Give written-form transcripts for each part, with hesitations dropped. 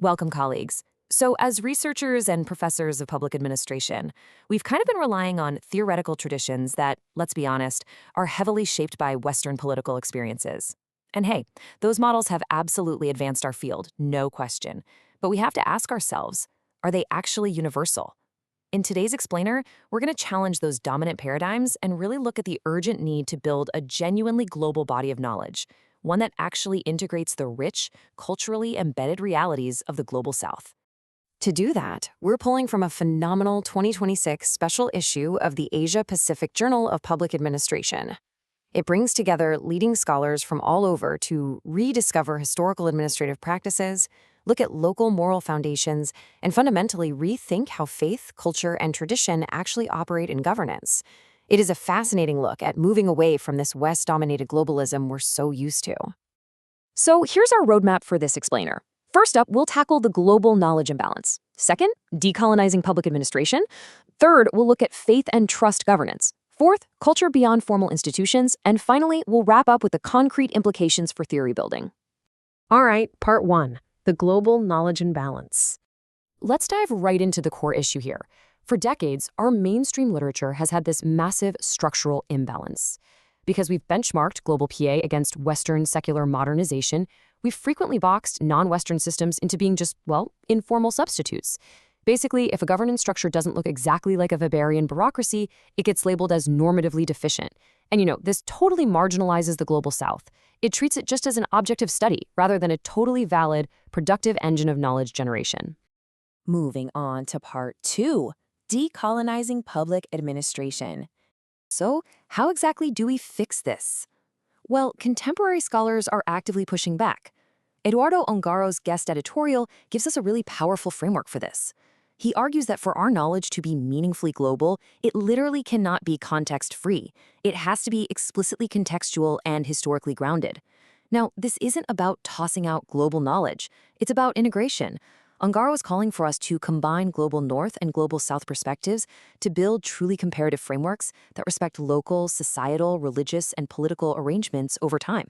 Welcome, colleagues. So, as researchers and professors of public administration, we've kind of been relying on theoretical traditions that, let's be honest, are heavily shaped by Western political experiences. And hey, those models have absolutely advanced our field, no question. But we have to ask ourselves, are they actually universal? In today's Explainer, we're going to challenge those dominant paradigms and really look at the urgent need to build a genuinely global body of knowledge, one that actually integrates the rich, culturally embedded realities of the Global South. To do that, we're pulling from a phenomenal 2026 special issue of the Asia-Pacific Journal of Public Administration. It brings together leading scholars from all over to rediscover historical administrative practices, look at local moral foundations, and fundamentally rethink how faith, culture, and tradition actually operate in governance. It is a fascinating look at moving away from this West-dominated globalism we're so used to. So here's our roadmap for this explainer. First up, we'll tackle the global knowledge imbalance. Second, decolonizing public administration. Third, we'll look at faith and trust governance. Fourth, culture beyond formal institutions. And finally, we'll wrap up with the concrete implications for theory building. All right, part one, the global knowledge imbalance. Let's dive right into the core issue here. For decades, our mainstream literature has had this massive structural imbalance. Because we've benchmarked global PA against Western secular modernization, we've frequently boxed non-Western systems into being just, well, informal substitutes. Basically, if a governance structure doesn't look exactly like a Weberian bureaucracy, it gets labeled as normatively deficient. And this totally marginalizes the Global South. It treats it just as an objective study, rather than a totally valid, productive engine of knowledge generation. Moving on to part two, decolonizing public administration. So, how exactly do we fix this? Well, contemporary scholars are actively pushing back. Eduardo Ongaro's guest editorial gives us a really powerful framework for this. He argues that for our knowledge to be meaningfully global, it literally cannot be context-free. It has to be explicitly contextual and historically grounded. Now, this isn't about tossing out global knowledge. It's about integration. Ongaro is calling for us to combine global North and global South perspectives to build truly comparative frameworks that respect local, societal, religious, and political arrangements over time.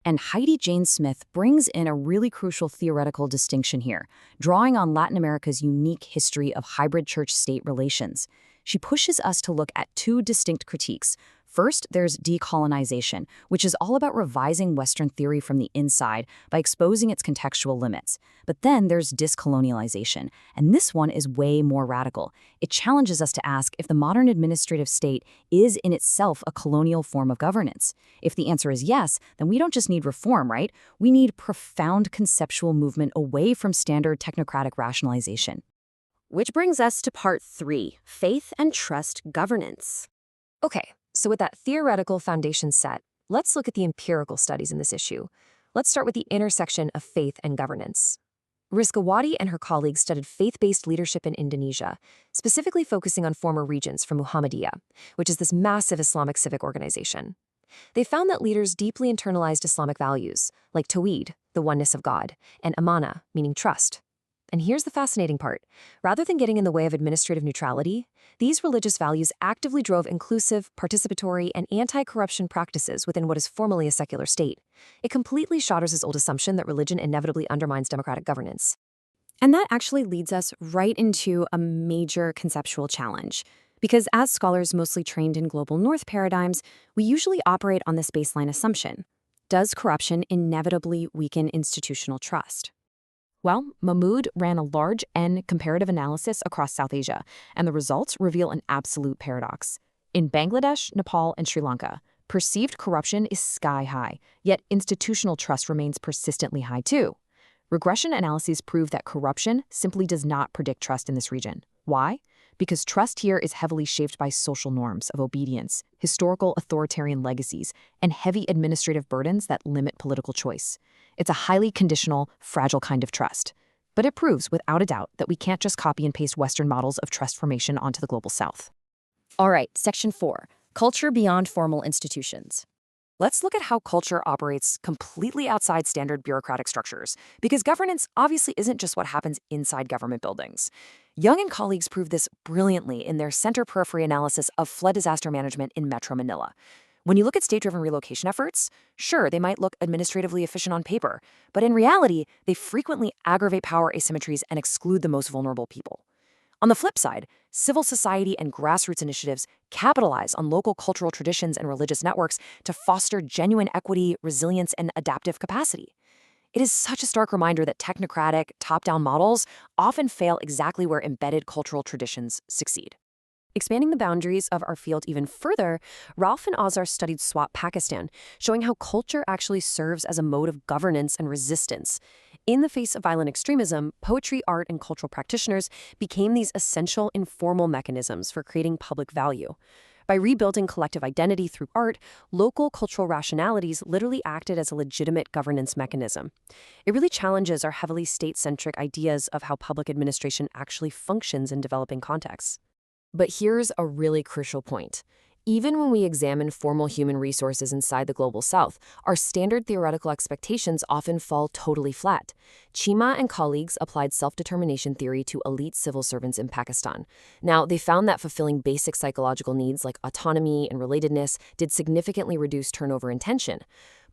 And Heidi Jane Smith brings in a really crucial theoretical distinction here, drawing on Latin America's unique history of hybrid church-state relations. She pushes us to look at two distinct critiques. First, there's decolonization, which is all about revising Western theory from the inside by exposing its contextual limits. But then there's discolonialization, and this one is way more radical. It challenges us to ask if the modern administrative state is in itself a colonial form of governance. If the answer is yes, then we don't just need reform, right? We need profound conceptual movement away from standard technocratic rationalization. Which brings us to part three, faith and trust governance. Okay, so with that theoretical foundation set, let's look at the empirical studies in this issue. Let's start with the intersection of faith and governance. Rizkawati and her colleagues studied faith-based leadership in Indonesia, specifically focusing on former regions from Muhammadiyah, which is this massive Islamic civic organization. They found that leaders deeply internalized Islamic values, like Tawhid, the oneness of God, and Amanah, meaning trust. And here's the fascinating part. Rather than getting in the way of administrative neutrality, these religious values actively drove inclusive, participatory, and anti-corruption practices within what is formally a secular state. It completely shatters this old assumption that religion inevitably undermines democratic governance. And that actually leads us right into a major conceptual challenge. Because as scholars mostly trained in global North paradigms, we usually operate on this baseline assumption. Does corruption inevitably weaken institutional trust? Well, Mahmoud ran a large N comparative analysis across South Asia, and the results reveal an absolute paradox. In Bangladesh, Nepal, and Sri Lanka, perceived corruption is sky-high, yet institutional trust remains persistently high too. Regression analyses prove that corruption simply does not predict trust in this region. Why? Because trust here is heavily shaped by social norms of obedience, historical authoritarian legacies, and heavy administrative burdens that limit political choice. It's a highly conditional, fragile kind of trust. But it proves, without a doubt, that we can't just copy and paste Western models of trust formation onto the Global South. All right, section 4, culture beyond formal institutions. Let's look at how culture operates completely outside standard bureaucratic structures, because governance obviously isn't just what happens inside government buildings. Young and colleagues prove this brilliantly in their center periphery analysis of flood disaster management in Metro Manila. When you look at state-driven relocation efforts, sure, they might look administratively efficient on paper, but in reality, they frequently aggravate power asymmetries and exclude the most vulnerable people. On the flip side, civil society and grassroots initiatives capitalize on local cultural traditions and religious networks to foster genuine equity, resilience, and adaptive capacity. It is such a stark reminder that technocratic, top-down models often fail exactly where embedded cultural traditions succeed. Expanding the boundaries of our field even further, Ralph and Azar studied Swat Pakistan, showing how culture actually serves as a mode of governance and resistance. In the face of violent extremism, poetry, art, and cultural practitioners became these essential informal mechanisms for creating public value. By rebuilding collective identity through art, local cultural rationalities literally acted as a legitimate governance mechanism. It really challenges our heavily state-centric ideas of how public administration actually functions in developing contexts. But here's a really crucial point. Even when we examine formal human resources inside the Global South, our standard theoretical expectations often fall totally flat. Chima and colleagues applied self-determination theory to elite civil servants in Pakistan. Now, they found that fulfilling basic psychological needs like autonomy and relatedness did significantly reduce turnover and tension.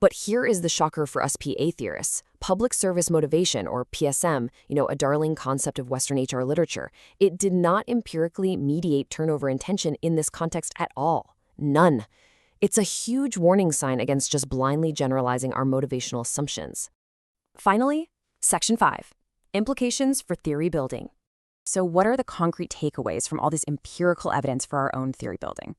But here is the shocker for us PA theorists. Public service motivation, or PSM, a darling concept of Western HR literature, it did not empirically mediate turnover and tension in this context at all. None. It's a huge warning sign against just blindly generalizing our motivational assumptions. Finally, Section 5, Implications for Theory Building. So what are the concrete takeaways from all this empirical evidence for our own theory building?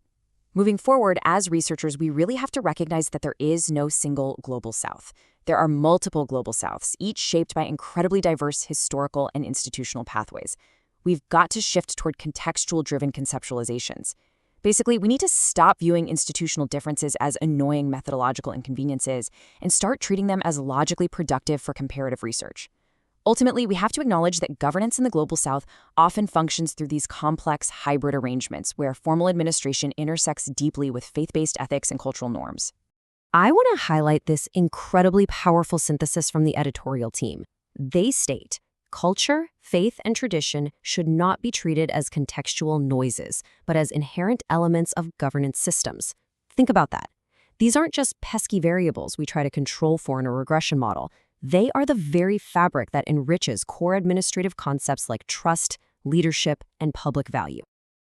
Moving forward, as researchers, we really have to recognize that there is no single Global South. There are multiple Global Souths, each shaped by incredibly diverse historical and institutional pathways. We've got to shift toward contextual-driven conceptualizations. Basically, we need to stop viewing institutional differences as annoying methodological inconveniences and start treating them as logically productive for comparative research. Ultimately, we have to acknowledge that governance in the Global South often functions through these complex hybrid arrangements where formal administration intersects deeply with faith-based ethics and cultural norms. I want to highlight this incredibly powerful synthesis from the editorial team. They state, culture, faith, and tradition should not be treated as contextual noises, but as inherent elements of governance systems. Think about that. These aren't just pesky variables we try to control for in a regression model. They are the very fabric that enriches core administrative concepts like trust, leadership, and public value.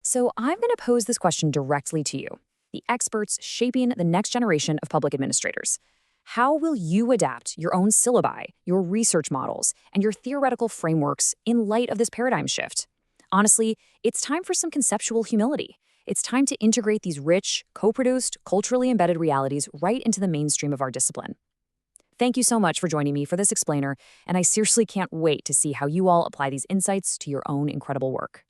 So I'm going to pose this question directly to you, the experts shaping the next generation of public administrators. How will you adapt your own syllabi, your research models, and your theoretical frameworks in light of this paradigm shift? Honestly, it's time for some conceptual humility. It's time to integrate these rich, co-produced, culturally embedded realities right into the mainstream of our discipline. Thank you so much for joining me for this explainer, and I seriously can't wait to see how you all apply these insights to your own incredible work.